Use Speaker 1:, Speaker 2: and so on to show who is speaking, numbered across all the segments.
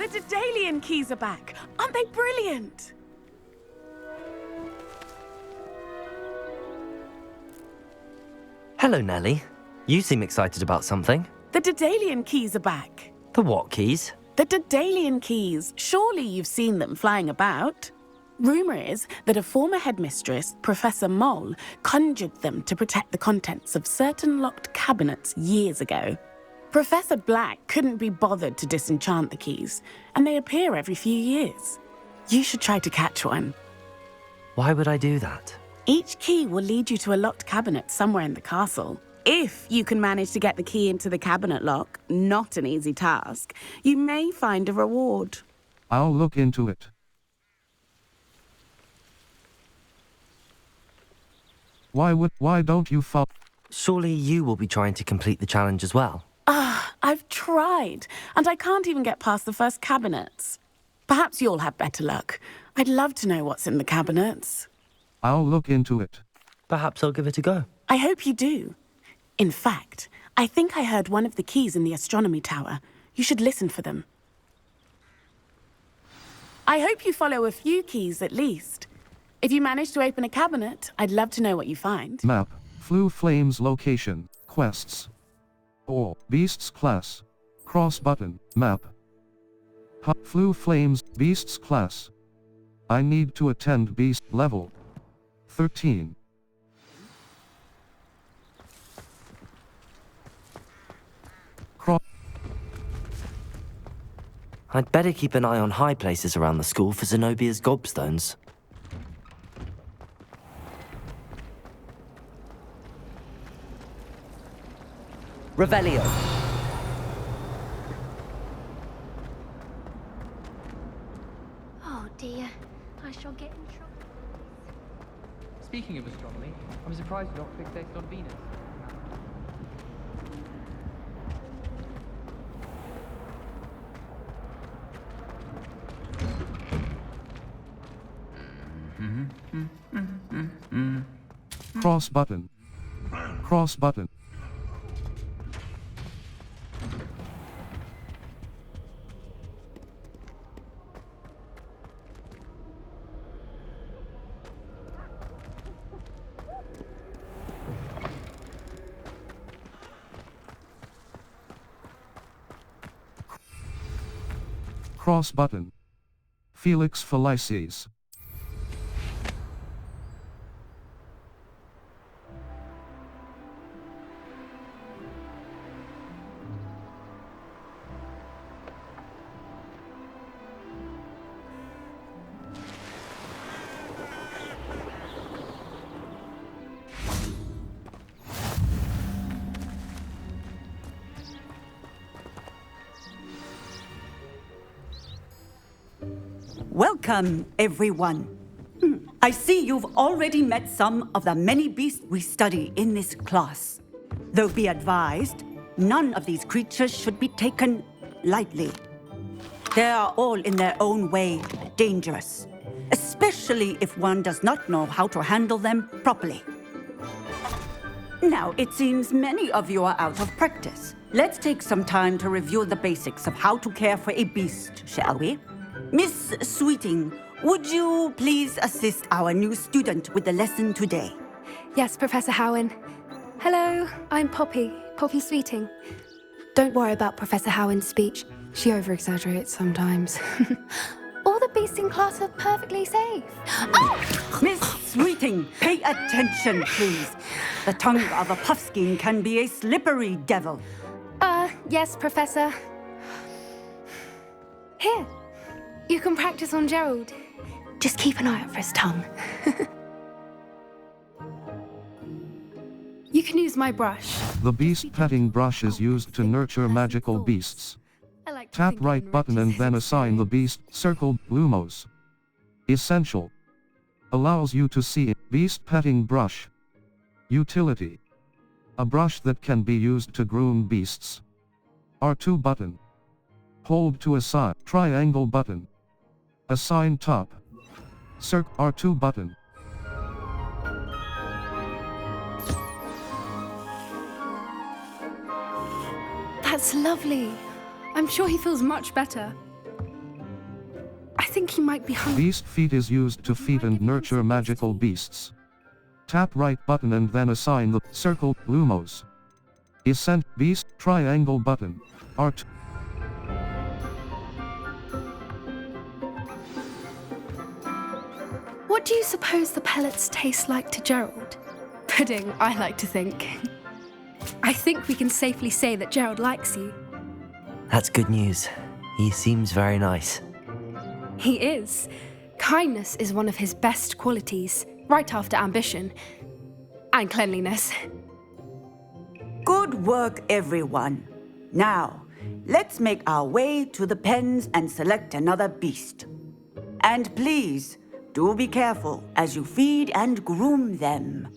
Speaker 1: The Daedalian keys are back! Aren't they brilliant?
Speaker 2: Hello, Nellie. You seem excited about something.
Speaker 1: The Daedalian keys are back.
Speaker 2: The what keys?
Speaker 1: The Daedalian keys. Surely you've seen them flying about. Rumour is that a former headmistress, Professor Moll, conjured them to protect the contents of certain locked cabinets years ago. Professor Black couldn't be bothered to disenchant the keys, and they appear every few years. You should try to catch one.
Speaker 2: Why would I do that?
Speaker 1: Each key will lead you to a locked cabinet somewhere in the castle. If you can manage to get the key into the cabinet lock, not an easy task, you may find a reward.
Speaker 3: I'll look into it. Why don't you follow?
Speaker 2: Surely you will be trying to complete the challenge as well.
Speaker 1: I've tried, and I can't even get past the first cabinets. Perhaps you'll have better luck. I'd love to know what's in the cabinets.
Speaker 3: I'll look into it.
Speaker 2: Perhaps I'll give it a go.
Speaker 1: I hope you do. In fact, I think I heard one of the keys in the astronomy tower. You should listen for them. I hope you follow a few keys at least. If you manage to open a cabinet, I'd love to know what you find.
Speaker 3: Map. Flew Flames location. Quests. Or Beasts class. Cross button. Map. Flew Flames. Beasts class. I need to attend Beast level 13.
Speaker 2: I'd better keep an eye on high places around the school for Zenobia's gobstones. Revelio.
Speaker 4: Oh dear, I shall get in trouble.
Speaker 5: Speaking of astronomy, I'm surprised you're not fixated on Venus.
Speaker 3: Cross button. Cross button. Cross button. Felix Felices.
Speaker 6: Welcome, everyone. I see you've already met some of the many beasts we study in this class. Though be advised, none of these creatures should be taken lightly. They are all in their own way dangerous, especially if one does not know how to handle them properly. Now, it seems many of you are out of practice. Let's take some time to review the basics of how to care for a beast, shall we? Miss Sweeting, would you please assist our new student with the lesson today?
Speaker 4: Yes, Professor Howen. Hello, I'm Poppy Sweeting. Don't worry about Professor Howen's speech. She over-exaggerates sometimes. All the beasts in class are perfectly safe. Oh!
Speaker 6: Miss Sweeting, pay attention, please. The tongue of a puffskein can be a slippery devil.
Speaker 4: Yes, Professor. Here, you can practice on Gerald. Just keep an eye out for his tongue. You can use my brush.
Speaker 3: The beast petting brush is used to nurture magical beasts.
Speaker 4: I like to
Speaker 3: Tap
Speaker 4: think
Speaker 3: right
Speaker 4: in
Speaker 3: button and then assign the beast circled Lumos. Essential. Allows you to see beast petting brush. Utility. A brush that can be used to groom beasts. R2 button. Hold to assign. Triangle button. Assign top. Circ R2 button.
Speaker 4: That's lovely. I'm sure he feels much better. think he might be hungry.
Speaker 3: Beast feed is used to feed and nurture magical beasts. Tap right button and then assign the circle Lumos. Ascent beast triangle button. Art.
Speaker 4: What do you suppose the pellets taste like to Gerald? Pudding, I like to think. I think we can safely say that Gerald likes you.
Speaker 2: That's good news. He seems very nice.
Speaker 4: He is. Kindness is one of his best qualities, right after ambition. And cleanliness.
Speaker 6: Good work, everyone. Now, let's make our way to the pens and select another beast. And please, do be careful as you feed and groom them.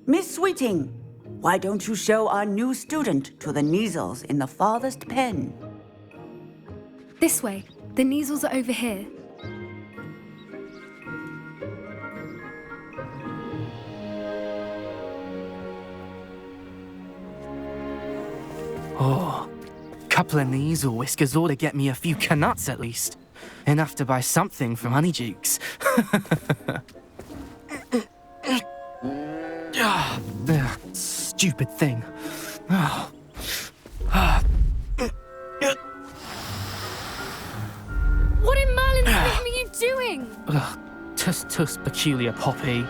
Speaker 6: Miss Sweeting, why don't you show our new student to the Neasels in the farthest pen?
Speaker 4: This way. The Neasels are over here.
Speaker 7: Oh, couple of Neasel whiskers ought to get me a few canuts at least. Enough to buy something from Honeydukes. Stupid thing.
Speaker 4: What in Merlin's name are you doing?
Speaker 7: Tuss, peculiar Poppy.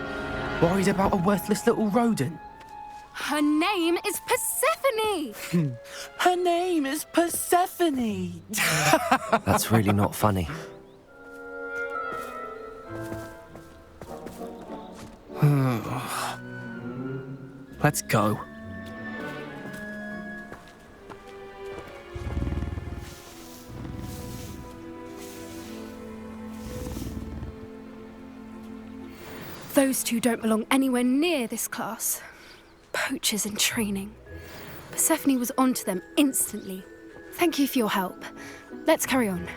Speaker 7: Worried about a worthless little rodent.
Speaker 4: Her name is Persephone!
Speaker 7: Her name is Persephone.
Speaker 2: That's really not funny.
Speaker 7: Let's go.
Speaker 4: Those two don't belong anywhere near this class. Poachers in training. Persephone was onto them instantly. Thank you for your help. Let's carry on.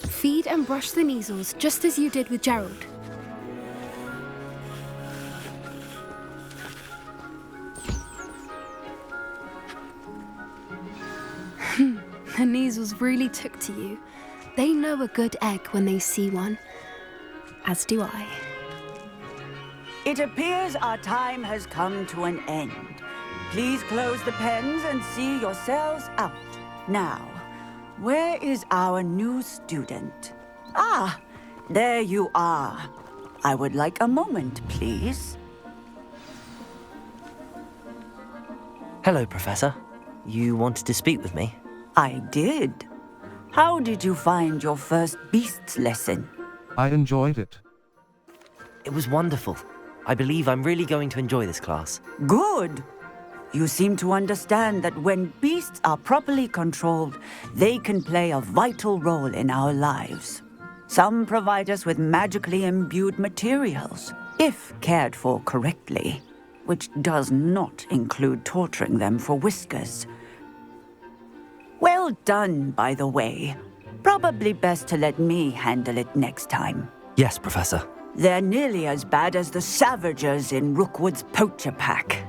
Speaker 4: Feed and brush the Neasels just as you did with Gerald. The Neasels really took to you. They know a good egg when they see one. As do I.
Speaker 6: It appears our time has come to an end. Please close the pens and see yourselves out. Now, where is our new student? Ah, there you are. I would like a moment, please.
Speaker 2: Hello, Professor. You wanted to speak with me?
Speaker 6: I did. How did you find your first beasts lesson?
Speaker 3: I enjoyed it.
Speaker 2: It was wonderful. I believe I'm really going to enjoy this class.
Speaker 6: Good. You seem to understand that when beasts are properly controlled, they can play a vital role in our lives. Some provide us with magically imbued materials, if cared for correctly, which does not include torturing them for whiskers. Well done, by the way. Probably best to let me handle it next time.
Speaker 2: Yes, Professor.
Speaker 6: They're nearly as bad as the Savagers in Rookwood's poacher pack.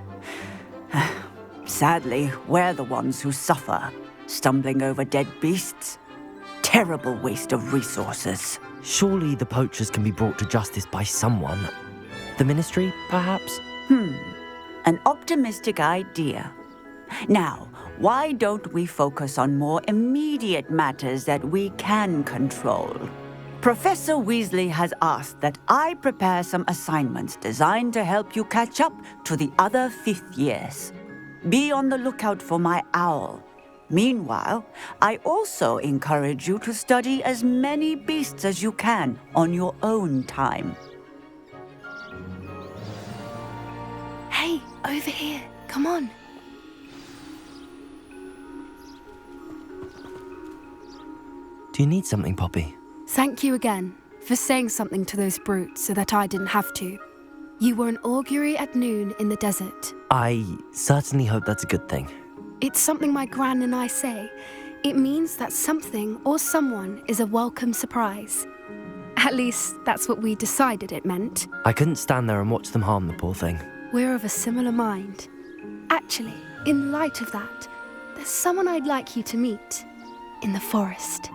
Speaker 6: Sadly, we're the ones who suffer, stumbling over dead beasts. Terrible waste of resources.
Speaker 2: Surely the poachers can be brought to justice by someone. The Ministry, perhaps?
Speaker 6: An optimistic idea. Now, why don't we focus on more immediate matters that we can control? Professor Weasley has asked that I prepare some assignments designed to help you catch up to the other fifth years. Be on the lookout for my owl. Meanwhile, I also encourage you to study as many beasts as you can on your own time.
Speaker 4: Hey, over here. Come on.
Speaker 2: Do you need something, Poppy?
Speaker 4: Thank you again for saying something to those brutes so that I didn't have to. You were an augury at noon in the desert.
Speaker 2: I certainly hope that's a good thing.
Speaker 4: It's something my gran and I say. It means that something or someone is a welcome surprise. At least, that's what we decided it meant.
Speaker 2: I couldn't stand there and watch them harm the poor thing.
Speaker 4: We're of a similar mind. Actually, in light of that, there's someone I'd like you to meet. In the forest.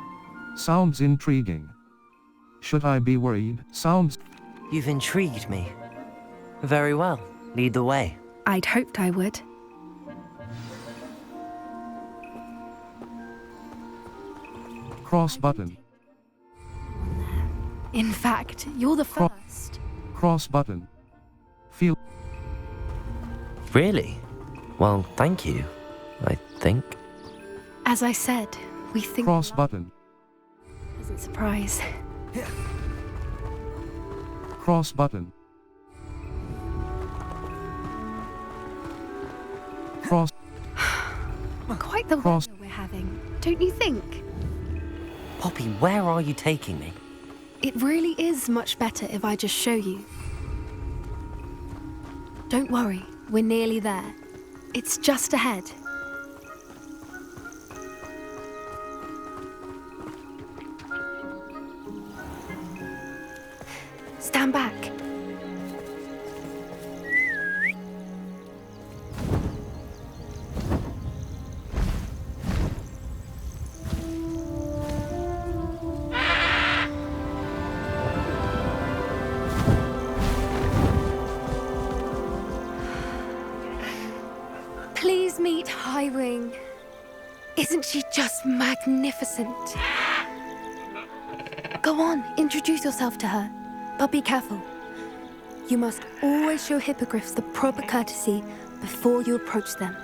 Speaker 3: Sounds intriguing. Should I be worried? Sounds...
Speaker 2: You've intrigued me. Very well. Lead the way.
Speaker 4: I'd hoped I would.
Speaker 3: Cross button.
Speaker 4: In fact, you're the first.
Speaker 3: Cross button. Feel...
Speaker 2: Really? Well, thank you, I think.
Speaker 4: As I said, we think...
Speaker 3: Cross button.
Speaker 4: Pleasant surprise.
Speaker 3: Cross button. Cross...
Speaker 4: Quite the
Speaker 3: Cross-
Speaker 4: weather we're having, don't you think?
Speaker 2: Poppy, where are you taking me?
Speaker 4: It really is much better if I just show you. Don't worry, we're nearly there. It's just ahead. Stand back. Please meet Highwing. Isn't she just magnificent? Go on, introduce yourself to her. But be careful. You must always show hippogriffs the proper courtesy before you approach them.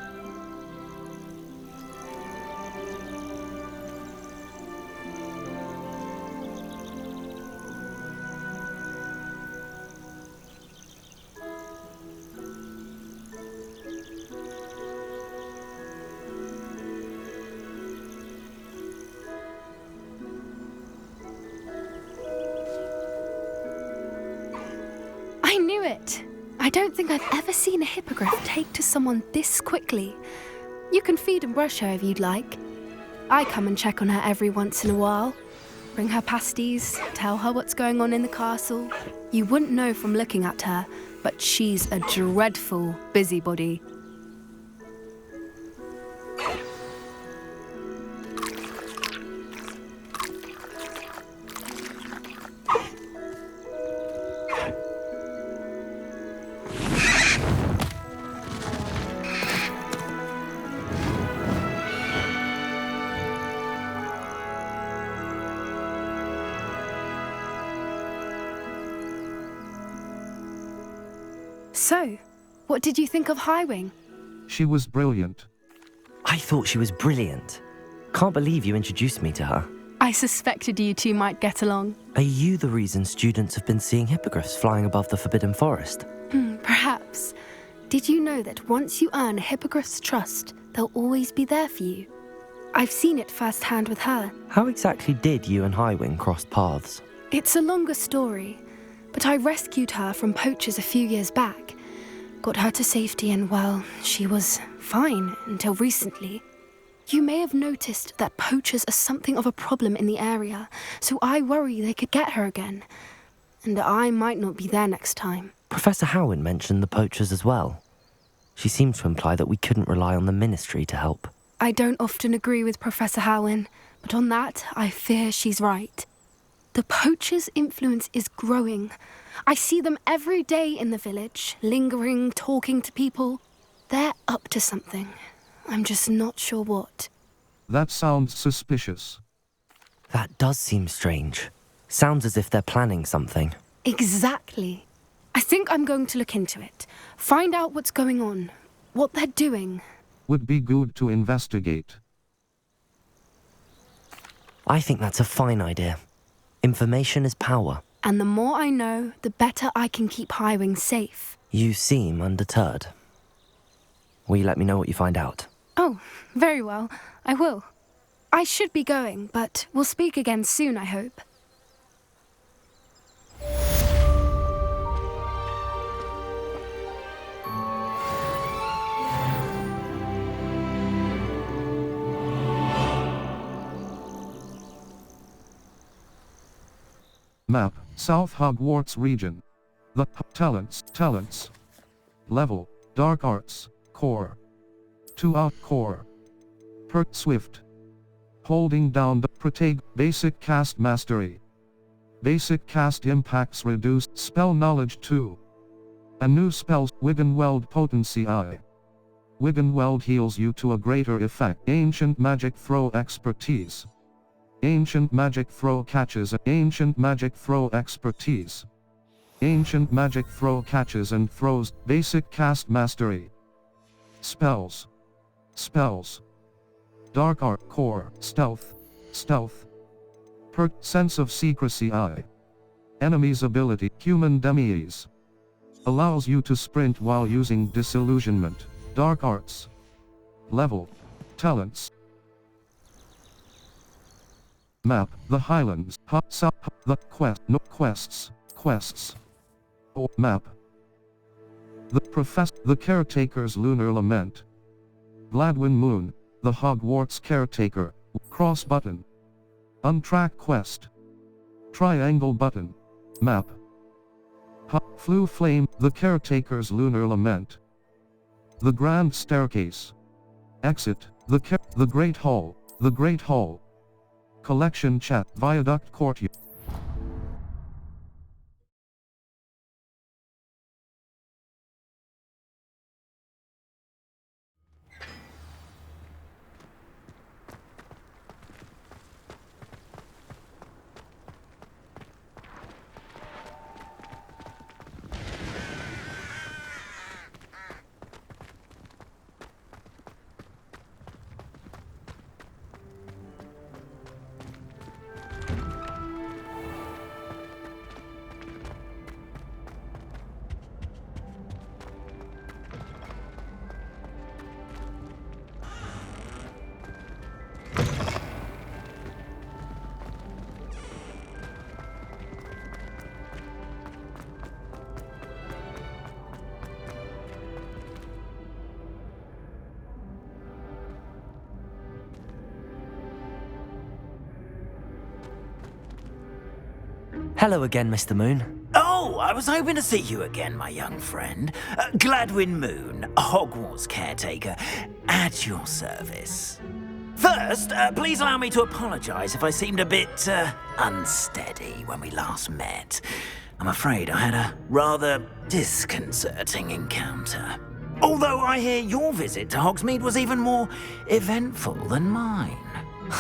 Speaker 4: I knew it! I don't think I've ever seen a hippogriff take to someone this quickly. You can feed and brush her if you'd like. I come and check on her every once in a while. Bring her pasties, tell her what's going on in the castle. You wouldn't know from looking at her, but she's a dreadful busybody. So, what did you think of Highwing?
Speaker 3: She was brilliant.
Speaker 2: I thought she was brilliant. Can't believe you introduced me to her.
Speaker 4: I suspected you two might get along.
Speaker 2: Are you the reason students have been seeing hippogriffs flying above the Forbidden Forest?
Speaker 4: Perhaps. Did you know that once you earn a hippogriff's trust, they'll always be there for you? I've seen it firsthand with her.
Speaker 2: How exactly did you and Highwing cross paths?
Speaker 4: It's a longer story, but I rescued her from poachers a few years back. Got her to safety and, well, she was fine until recently. You may have noticed that poachers are something of a problem in the area, so I worry they could get her again. And I might not be there next time.
Speaker 2: Professor Howin mentioned the poachers as well. She seemed to imply that we couldn't rely on the Ministry to help.
Speaker 4: I don't often agree with Professor Howin, but on that, I fear she's right. The poachers' influence is growing. I see them every day in the village, lingering, talking to people. They're up to something. I'm just not sure what.
Speaker 3: That sounds suspicious.
Speaker 2: That does seem strange. Sounds as if they're planning something.
Speaker 4: Exactly. I think I'm going to look into it. Find out what's going on, what they're doing.
Speaker 3: Would be good to investigate.
Speaker 2: I think that's a fine idea. Information is power.
Speaker 4: And the more I know, the better I can keep Highwing safe.
Speaker 2: You seem undeterred. Will you let me know what you find out?
Speaker 4: Oh, very well. I will. I should be going, but we'll speak again soon, I hope.
Speaker 3: Map, South Hogwarts region. The talents. Level, Dark Arts, Core. 2 out Core. Swift. Holding down the Protag, Basic Cast Mastery. Basic cast impacts reduced. Spell knowledge 2. A new spell, Wiggenweld potency I. Wiggenweld heals you to a greater effect. Ancient magic throw expertise. Ancient magic throw catches. Ancient magic throw expertise. Ancient magic throw catches and throws. Basic cast mastery. Spells. Spells. Dark art core. Stealth. Stealth. Perk sense of secrecy I. Enemy's ability. Human demise. Allows you to sprint while using disillusionment. Dark arts. Level. Talents. Map. The Highlands. The quest. No quests. Quests. Or map. The Caretaker's Lunar Lament. Gladwin Moon. The Hogwarts Caretaker. Cross button. Untrack quest. Triangle button. Map. Flue Flame. The Caretaker's Lunar Lament. The Grand Staircase. Exit. The Great Hall. The Great Hall. Collection chat. Viaduct Courtyard.
Speaker 2: Hello again, Mr. Moon.
Speaker 8: Oh, I was hoping to see you again, my young friend. Gladwin Moon, Hogwarts caretaker, at your service. First, please allow me to apologise if I seemed a bit unsteady when we last met. I'm afraid I had a rather disconcerting encounter. Although I hear your visit to Hogsmeade was even more eventful than mine.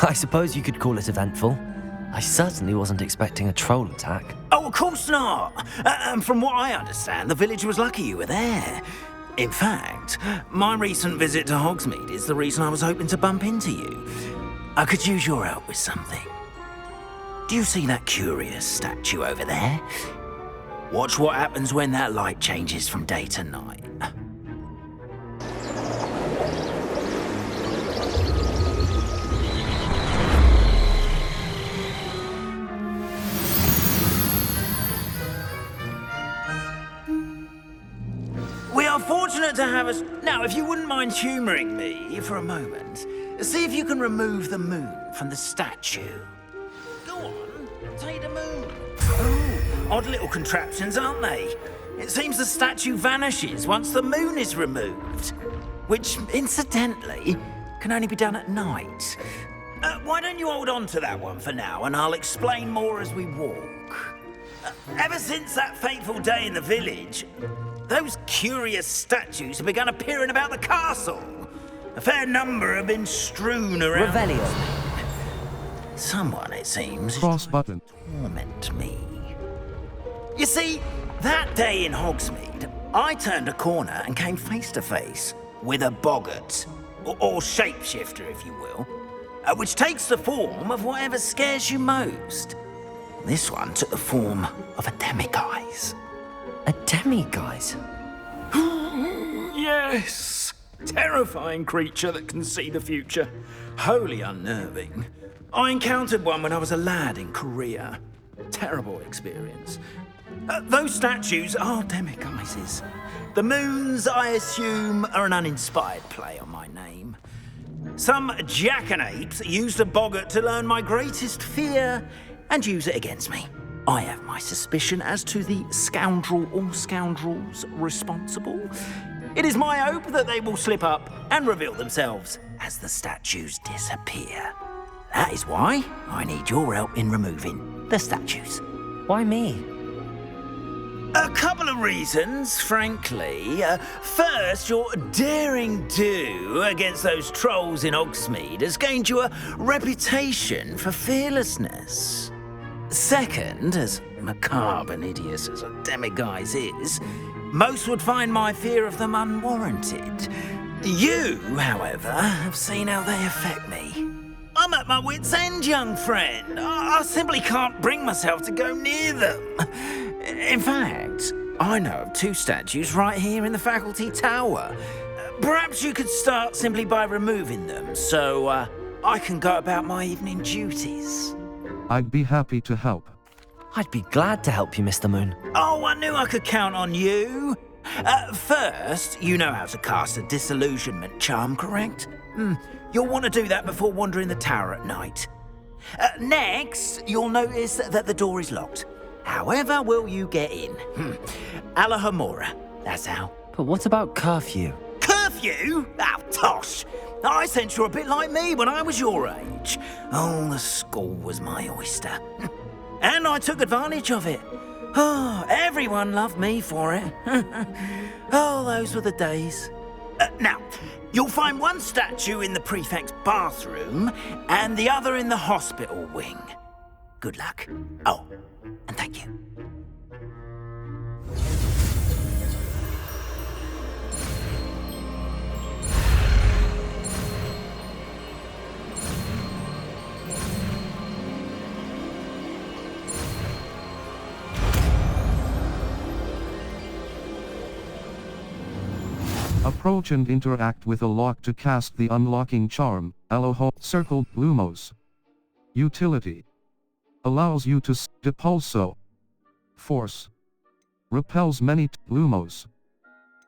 Speaker 2: I suppose you could call it eventful. I certainly wasn't expecting a troll attack.
Speaker 8: Oh, of course not. And from what I understand, the village was lucky you were there. In fact, my recent visit to Hogsmeade is the reason I was hoping to bump into you. I could use your help with something. Do you see that curious statue over there? Watch what happens when that light changes from day to night. We are fortunate to have us... Now, if you wouldn't mind humouring me for a moment, see if you can remove the moon from the statue. Go on, take the moon. Oh, odd little contraptions, aren't they? It seems the statue vanishes once the moon is removed. Which, incidentally, can only be done at night. Why don't you hold on to that one for now, and I'll explain more as we walk. Ever since that fateful day in the village, those curious statues have begun appearing about the castle. A fair number have been strewn around.
Speaker 2: Revelio.
Speaker 8: Someone, it seems,
Speaker 3: Cross
Speaker 8: is
Speaker 3: button.
Speaker 8: trying to torment me. You see, that day in Hogsmeade, I turned a corner and came face to face with a boggart, or shapeshifter, if you will, which takes the form of whatever scares you most. This one took the form of a demiguise.
Speaker 2: A demiguise?
Speaker 8: Yes! Terrifying creature that can see the future. Wholly unnerving. I encountered one when I was a lad in Korea. Terrible experience. Those statues are demiguises. The moons, I assume, are an uninspired play on my name. Some jackanapes used a boggart to learn my greatest fear and use it against me. I have my suspicion as to the scoundrel or scoundrels responsible. It is my hope that they will slip up and reveal themselves as the statues disappear. That is why I need your help in removing the statues.
Speaker 2: Why me?
Speaker 8: A couple of reasons, frankly. First, your daring do against those trolls in Hogsmeade has gained you a reputation for fearlessness. Second, as macabre and hideous as a demiguise is, most would find my fear of them unwarranted. You, however, have seen how they affect me. I'm at my wit's end, young friend. I simply can't bring myself to go near them. In fact, I know of 2 statues right here in the faculty tower. Perhaps you could start simply by removing them, so I can go about my evening duties.
Speaker 3: I'd be happy to help.
Speaker 2: I'd be glad to help you, Mr. Moon.
Speaker 8: Oh, I knew I could count on you. First, you know how to cast a disillusionment charm, correct? You'll want to do that before wandering the tower at night. Next, you'll notice that the door is locked. However will you get in? Alahomora, that's how.
Speaker 2: But what about curfew?
Speaker 8: Curfew? Oh, tosh. I sense you're a bit like me when I was your age. Oh, the school was my oyster. And I took advantage of it. Oh, everyone loved me for it. Oh, those were the days. Now, you'll find one statue in the prefect's bathroom and the other in the hospital wing. Good luck. Oh, and thank you.
Speaker 3: Approach and interact with a lock to cast the unlocking charm, Aloho, circled Lumos. Utility. Allows you to Depulso. Force. Repels many Lumos.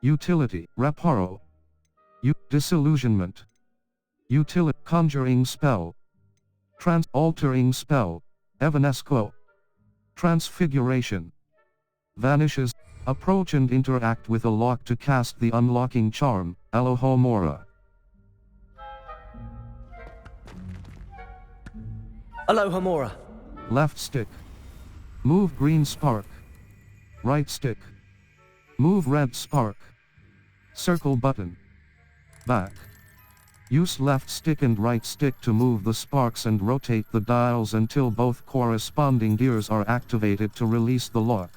Speaker 3: Utility, Reparo. Disillusionment. Utility, Conjuring Spell. Altering Spell, Evanesco. Transfiguration. Vanishes. Approach and interact with a lock to cast the unlocking charm, Alohomora.
Speaker 2: Alohomora.
Speaker 3: Left stick. Move green spark. Right stick. Move red spark. Circle button. Back. Use left stick and right stick to move the sparks and rotate the dials until both corresponding gears are activated to release the lock.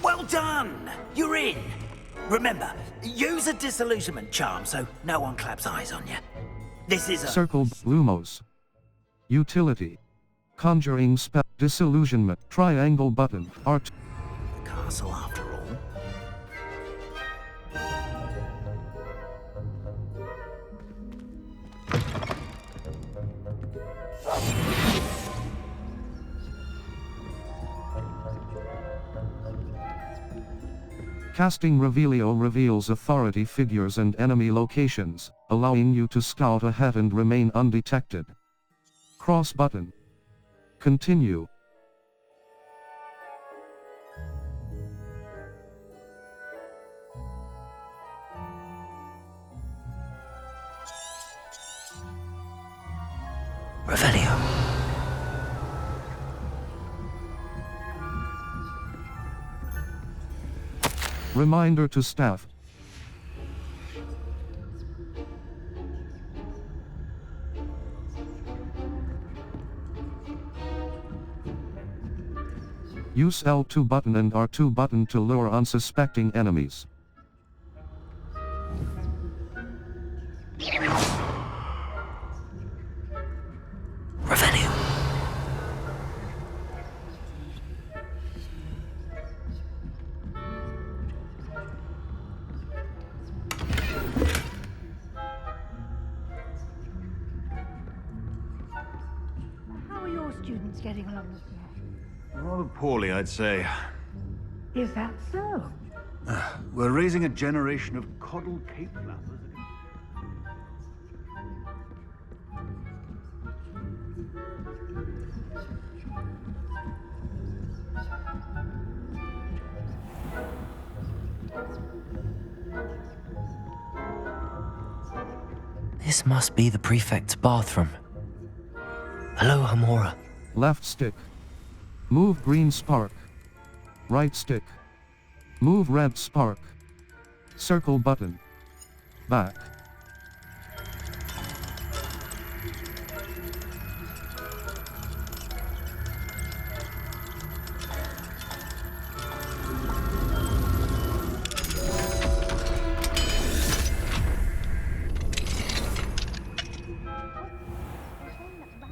Speaker 8: Well done! You're in. Remember, use a disillusionment charm so no one claps eyes on you. This is a...
Speaker 3: Circled Lumos. Utility. Conjuring spell. Disillusionment. Triangle button. Art.
Speaker 8: The castle after all.
Speaker 3: Casting Revelio reveals authority figures and enemy locations, allowing you to scout ahead and remain undetected. Cross button. Continue.
Speaker 8: Revelio.
Speaker 3: Reminder to staff. Use L2 button and R2 button to lure unsuspecting enemies.
Speaker 2: Revelio.
Speaker 9: How are your students getting along this year?
Speaker 10: Rather poorly, I'd say.
Speaker 9: Is that so?
Speaker 10: We're raising a generation of coddled cape flappers.
Speaker 2: This must be the prefect's bathroom. Hello, Hamora.
Speaker 3: Left stick. Move green spark. Right stick. Move red spark. Circle button. Back.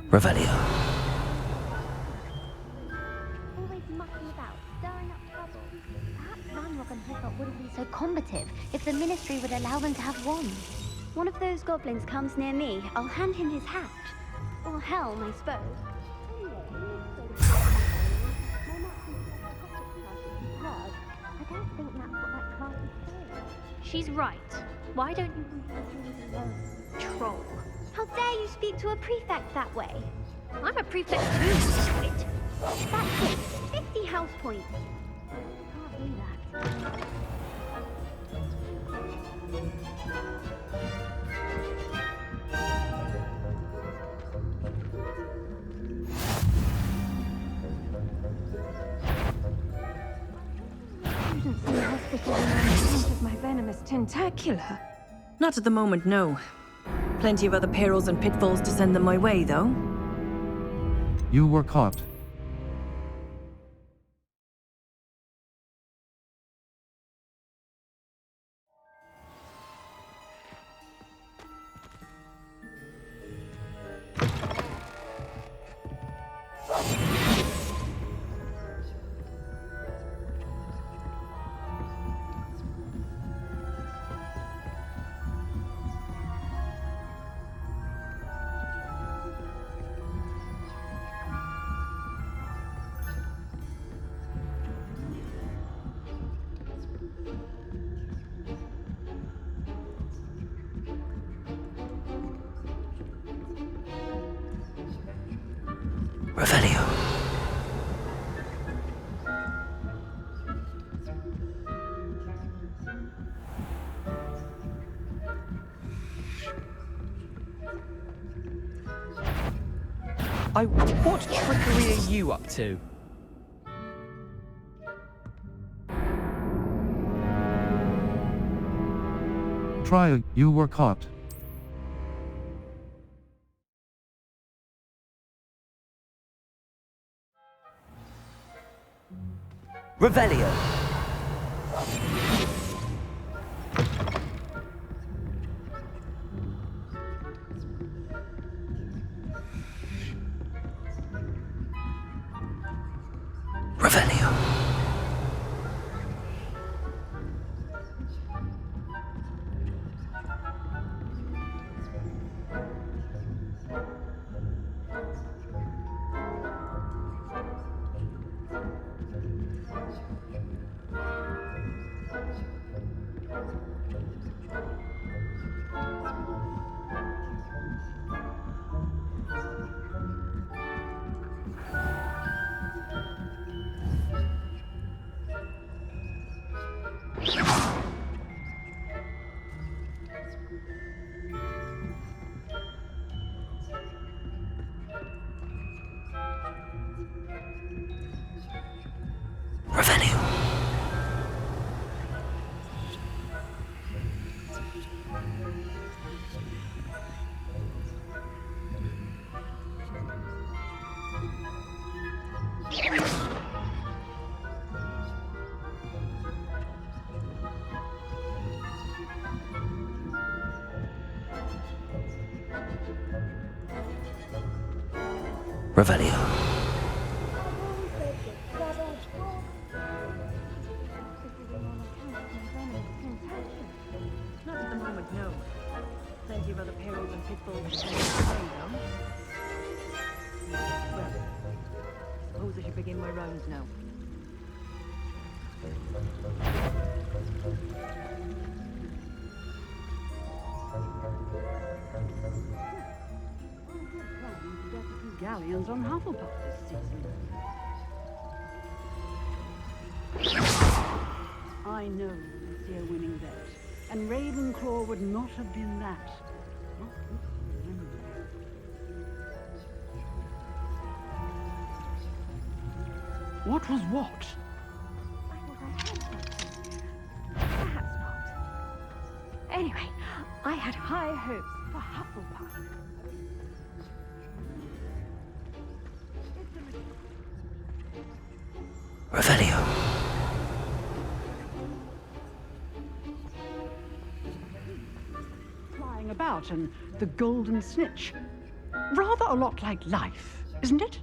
Speaker 2: Revelio.
Speaker 11: Always mucking about, stirring up trouble. Perhaps Ranrock and Hiccup wouldn't be so combative if the Ministry would allow them to have wands. One of those goblins comes near me, I'll hand him his hat. Or helm, I suppose. I don't think that's what that class is saying.
Speaker 12: She's right. Why don't you leave the alone, troll?
Speaker 11: How dare you speak to a prefect that way?
Speaker 12: I'm a prefect too, stupid.
Speaker 11: That's it. 50 house points. Can't do that.
Speaker 9: Students in the hospital are on account of my venomous tentacular.
Speaker 13: Not at the moment, no. Plenty of other perils and pitfalls to send them my way, though.
Speaker 3: You were caught.
Speaker 2: Revelio.
Speaker 7: What trickery are you up to?
Speaker 3: Try, you were caught.
Speaker 2: Revelio. Revelio. Revelio.
Speaker 13: Not at the moment, no. Plenty of other perils and pitfalls to Well, suppose I should begin my rounds now.
Speaker 14: Galleons on Hufflepuff this season. I know it's your winning bet, and Ravenclaw would not have been that. Not with you, anyway. What was what?
Speaker 9: I thought I heard something. Perhaps not. Anyway, I had high hopes for Hufflepuff.
Speaker 2: Revelio.
Speaker 14: Flying about and the golden snitch. Rather a lot like life, isn't it?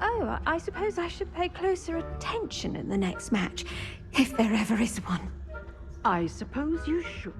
Speaker 4: Oh, I suppose I should pay closer attention in the next match, if there ever is one.
Speaker 14: I suppose you should.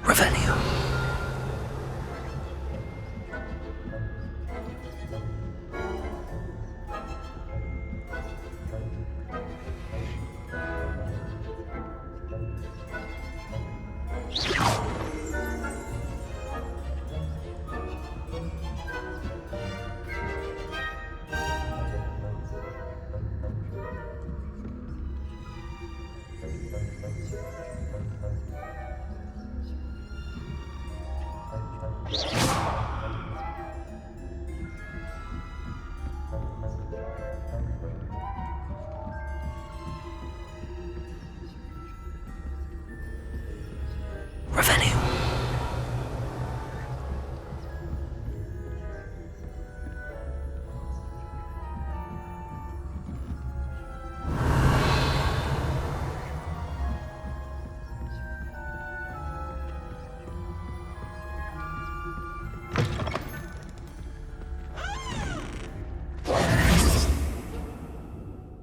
Speaker 2: Revelio.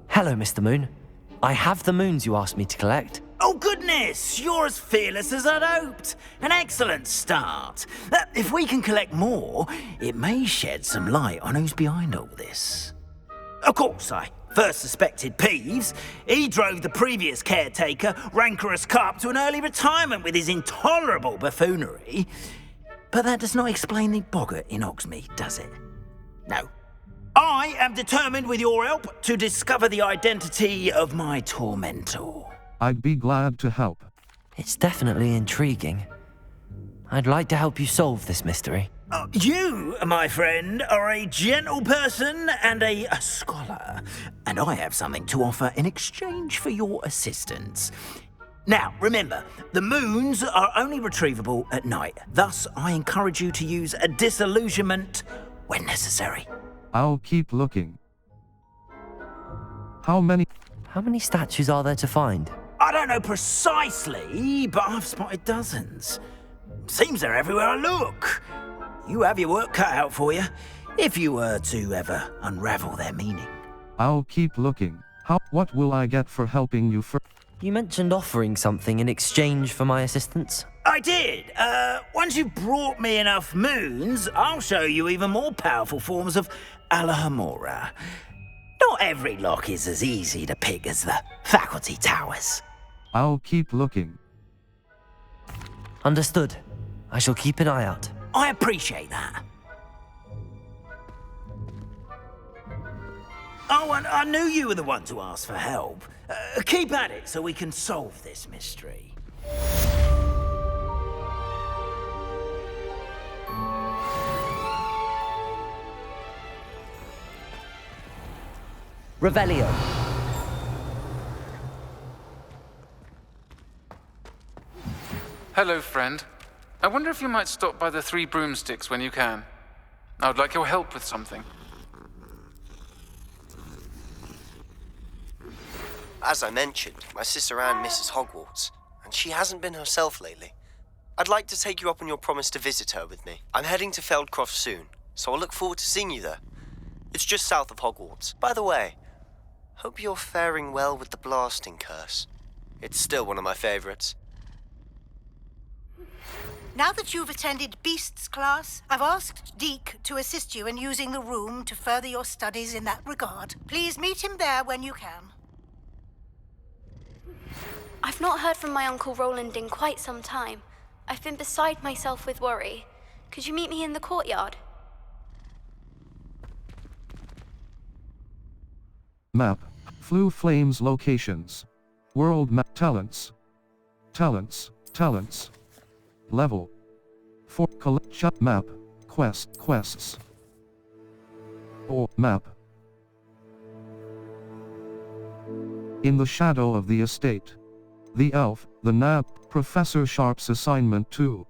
Speaker 2: Hello, Mr. Moon. I have the moons you asked me to collect.
Speaker 8: Oh, goodness! You're as fearless as I'd hoped. An excellent start. If we can collect more, it may shed some light on who's behind all this. Of course, I first suspected Peeves. He drove the previous caretaker, Rancorous Carp, to an early retirement with his intolerable buffoonery. But that does not explain the boggart in Hogsmeade, does it? No. I am determined, with your help, to discover the identity of my tormentor.
Speaker 3: I'd be glad to help.
Speaker 2: It's definitely intriguing. I'd like to help you solve this mystery.
Speaker 8: You, my friend, are a gentle person and a scholar, and I have something to offer in exchange for your assistance. Now, remember, the moons are only retrievable at night. Thus, I encourage you to use a disillusionment when necessary.
Speaker 3: I'll keep looking. How many
Speaker 2: statues are there to find?
Speaker 8: I don't know precisely, but I've spotted dozens. Seems they're everywhere I look. You have your work cut out for you, if you were to ever unravel their meaning.
Speaker 3: I'll keep looking. What will I get for helping you
Speaker 2: You mentioned offering something in exchange for my assistance.
Speaker 8: I did. Once you've brought me enough moons, I'll show you even more powerful forms of Alohomora. Not every lock is as easy to pick as the faculty towers.
Speaker 3: I'll keep looking.
Speaker 2: Understood. I shall keep an eye out.
Speaker 8: I appreciate that. Oh, and I knew you were the one to ask for help. Keep at it so we can solve this mystery.
Speaker 2: Revelio.
Speaker 15: Hello, friend. I wonder if you might stop by the Three Broomsticks when you can. I would like your help with something.
Speaker 16: As I mentioned, my sister Anne misses Hogwarts, and she hasn't been herself lately. I'd like to take you up on your promise to visit her with me. I'm heading to Feldcroft soon, so I look forward to seeing you there. It's just south of Hogwarts. By the way, hope you're faring well with the blasting curse. It's still one of my favorites.
Speaker 17: Now that you've attended Beasts class, I've asked Deke to assist you in using the room to further your studies in that regard. Please meet him there when you can.
Speaker 12: I've not heard from my Uncle Roland in quite some time. I've been beside myself with worry. Could you meet me in the courtyard?
Speaker 3: Map. Flue Flames locations. World map. Talents. Level 4. Collect map. Quests. Or map. In the shadow of the estate. The elf, the nab, Professor Sharp's assignment 2.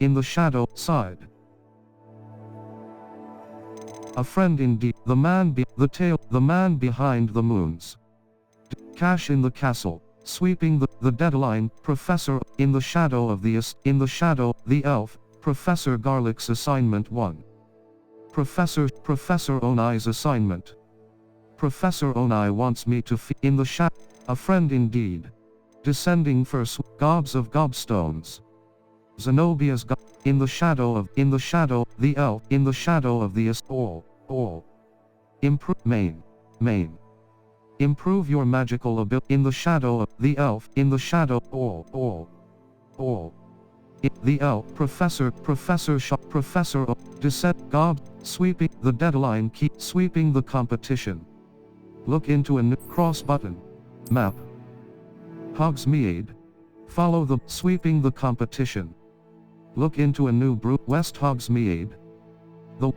Speaker 3: In the shadow side. A friend indeed. The man behind the moons. Cash in the castle. Sweeping the deadline. Professor in the shadow of the the elf. Professor Garlick's assignment 1. Professor Onai's assignment. Professor Onai wants me to in the shadow. A friend indeed. Descending first. Gobs of gobstones. Zenobia's in the shadow the elf. In the shadow of the all. Improve main. Improve your magical ability. In the shadow of the elf. In the shadow all. The elf. Professor Shop. Professor descent. Gob. Sweeping the deadline. Keep sweeping the competition. Look into a new cross button. Map. Hogsmeade. Follow the sweeping the competition. Look into a new West Hogsmeade. The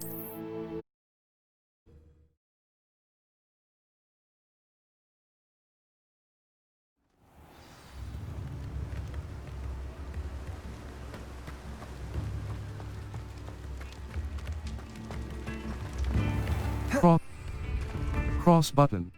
Speaker 3: cross button.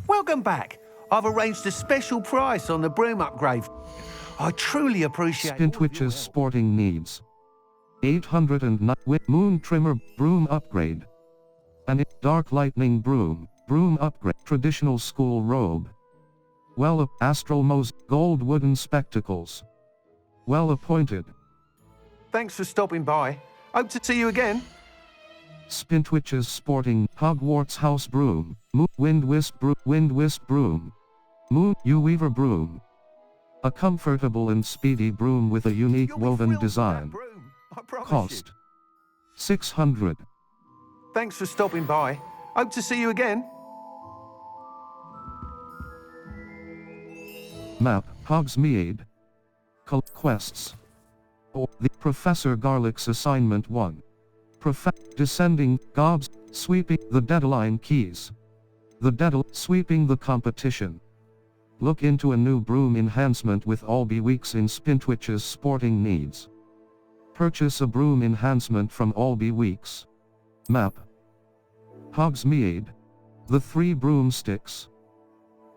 Speaker 18: Welcome back. I've arranged a special price on the broom upgrade. I truly appreciate
Speaker 3: Spintwitch's sporting needs. 809 Moon Trimmer broom upgrade. And Dark Lightning broom upgrade. Traditional school robe. Astral Mose gold wooden spectacles. Well appointed.
Speaker 18: Thanks for stopping by. Hope to see you again.
Speaker 3: Spintwitch's sporting Hogwarts house broom, wind wisp broom, moon weaver broom. A comfortable and speedy broom with a unique woven design. Cost 600.
Speaker 18: Thanks for stopping by. Hope to see you again.
Speaker 3: Map, Hogsmeade. Quests. Or the Professor Garlick's Assignment 1. Descending, Gobs, sweeping the deadline keys. Sweeping the competition. Look into a new broom enhancement with all weeks in Spintwitch's sporting needs. Purchase a broom enhancement from all weeks. Map. Hogsmeade. The 3 broomsticks.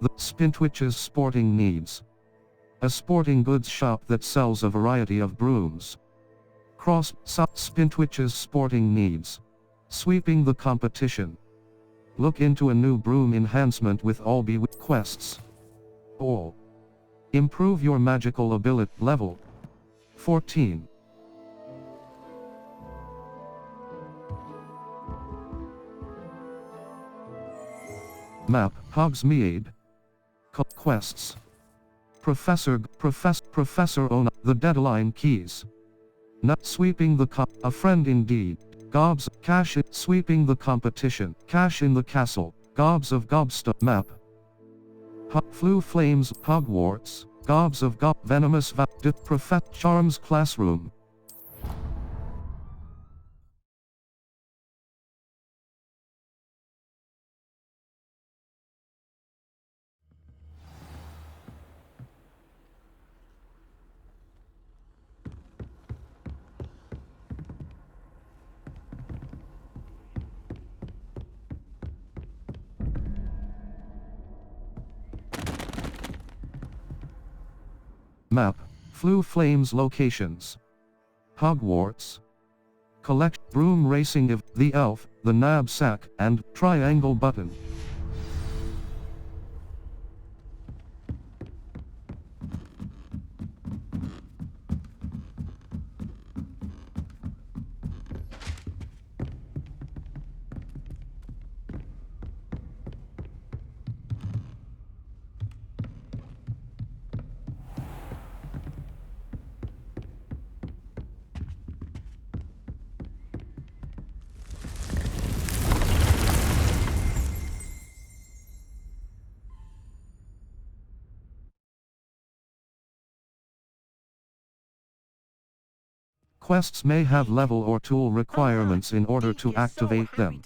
Speaker 3: The Spintwitch's sporting needs. A sporting goods shop that sells a variety of brooms. Spintwitch's sporting needs. Sweeping the competition. Look into a new broom enhancement with all quests. All. Improve your magical ability level 14. Map, Hogsmeade. Quests. Professor Ona, the deadline keys. Sweeping the a friend indeed. Gobs, cash it, sweeping the competition, cash in the castle, Gobs of Gobstone map. Flew flames, Hogwarts, Gobs of venomous charms classroom. Map, Flew Flames locations. Hogwarts. Collect broom racing of the elf, the knapsack, and triangle button. Quests may have level or tool requirements in order to activate them.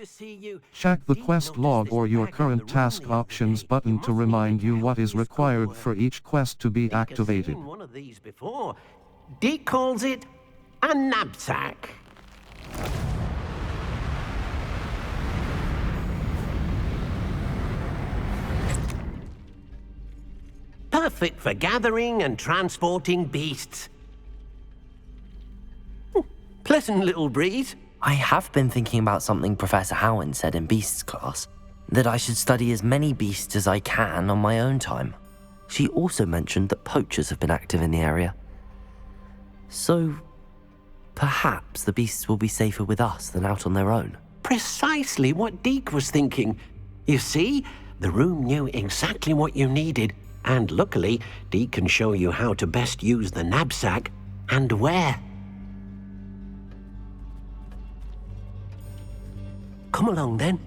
Speaker 3: Check the quest log or your current task options button to remind you what is required for each quest to be activated.
Speaker 19: One of these before. Dick calls it a knapsack. Perfect for gathering and transporting beasts. Pleasant little breeze.
Speaker 2: I have been thinking about something Professor Howin said in Beasts class, that I should study as many beasts as I can on my own time. She also mentioned that poachers have been active in the area. So, perhaps the beasts will be safer with us than out on their own.
Speaker 19: Precisely what Deke was thinking. You see, the room knew exactly what you needed, and luckily, Deke can show you how to best use the knapsack and where. Come along then.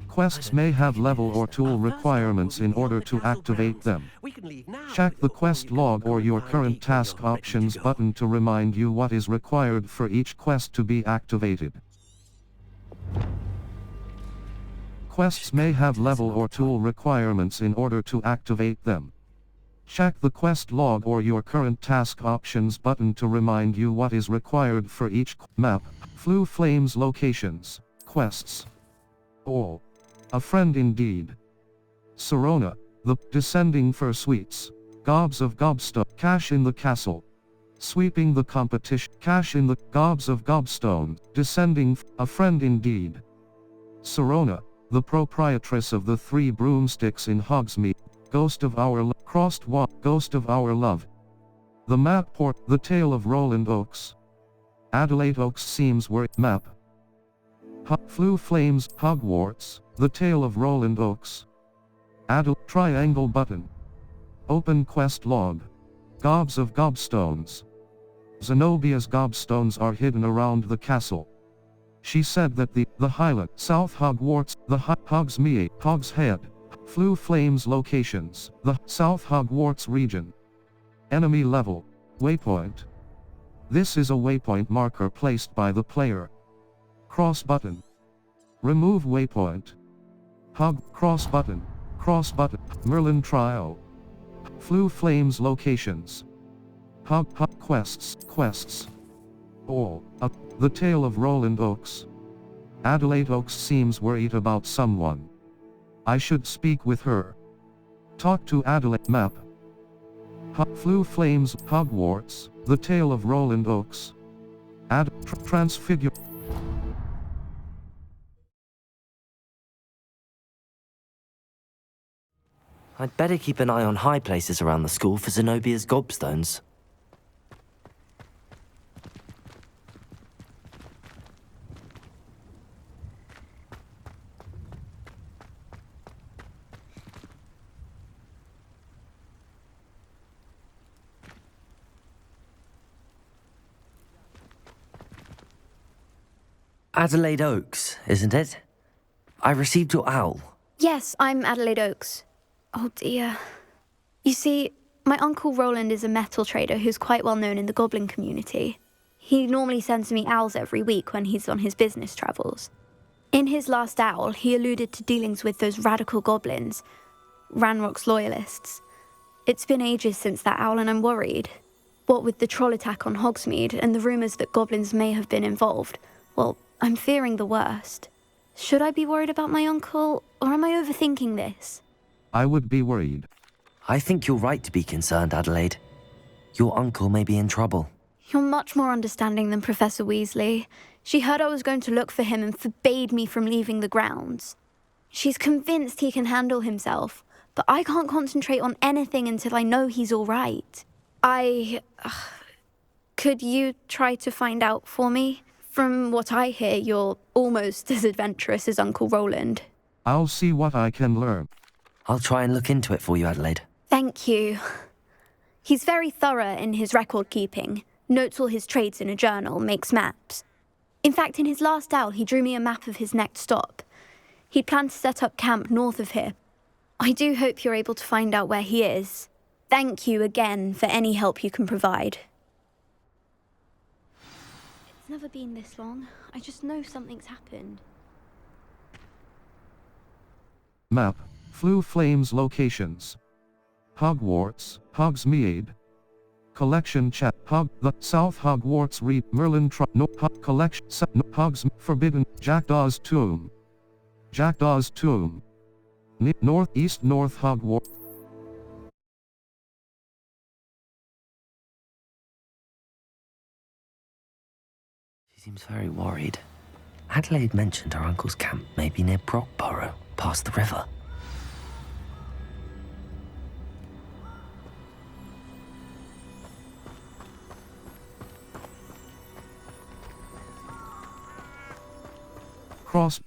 Speaker 3: Quests may have level or tool requirements in order to activate them. Check the quest log or your current task options button to remind you what is required for each quest to be activated. Quests may have level or tool requirements in order to activate them. Check the quest log or your current task options button to remind you what is required for each map. Flew Flames locations, quests. All. A friend indeed. Serona, the descending fursuites, Gobs of Gobstone, cash in the castle. Sweeping the competition, cash in the Gobs of Gobstone, descending, a friend indeed. Serona, the proprietress of the 3 broomsticks in Hogsmeade, Ghost of Our Ghost of Our Love. The map port, The Tale of Roland Oaks. Adelaide Oaks seems where map. Flue Flames, Hogwarts, The Tale of Roland Oaks. Triangle button. Open quest log. Gobs of gobstones. Zenobia's gobstones are hidden around the castle. She said that the Highland, South Hogwarts, the Hogsmeade, Hogshead, Flue Flames locations, the South Hogwarts region. Enemy level. Waypoint. This is a waypoint marker placed by the player. Cross button. Remove waypoint. Cross button. Cross button. Merlin Trio. Flue Flames locations. Quests. All. The Tale of Roland Oaks. Adelaide Oaks seems worried about someone. I should speak with her. Talk to Adelaide. Map. Flue Flames, Hogwarts, The Tale of Roland Oaks. Transfigure.
Speaker 2: I'd better keep an eye on high places around the school for Zenobia's gobstones. Adelaide Oaks, isn't it? I received your owl.
Speaker 12: Yes, I'm Adelaide Oaks. Oh dear. You see, my Uncle Roland is a metal trader who's quite well known in the goblin community. He normally sends me owls every week when he's on his business travels. In his last owl, he alluded to dealings with those radical goblins, Ranrock's loyalists. It's been ages since that owl and I'm worried. What with the troll attack on Hogsmeade and the rumours that goblins may have been involved, well, I'm fearing the worst. Should I be worried about my uncle, or am I overthinking this?
Speaker 3: I would be worried.
Speaker 2: I think you're right to be concerned, Adelaide. Your uncle may be in trouble.
Speaker 12: You're much more understanding than Professor Weasley. She heard I was going to look for him and forbade me from leaving the grounds. She's convinced he can handle himself, but I can't concentrate on anything until I know he's all right. Could you try to find out for me? From what I hear, you're almost as adventurous as Uncle Roland.
Speaker 3: I'll see what I can learn.
Speaker 2: I'll try and look into it for you, Adelaide.
Speaker 12: Thank you. He's very thorough in his record keeping, notes all his trades in a journal, makes maps. In fact, in his last owl, he drew me a map of his next stop. He'd planned to set up camp north of here. I do hope you're able to find out where he is. Thank you again for any help you can provide. It's never been this long. I just know something's happened.
Speaker 3: Map. Flue Flames locations. Hogwarts, Hogsmeade. Collection chat. The South Hogwarts Read Merlin Collection Hogs Forbidden Jackdaw's Tomb. Jackdaw's Tomb. Northeast North Hogwarts.
Speaker 2: She seems very worried. Adelaide mentioned her uncle's camp may be near Brockborough, past the river.
Speaker 3: Cross.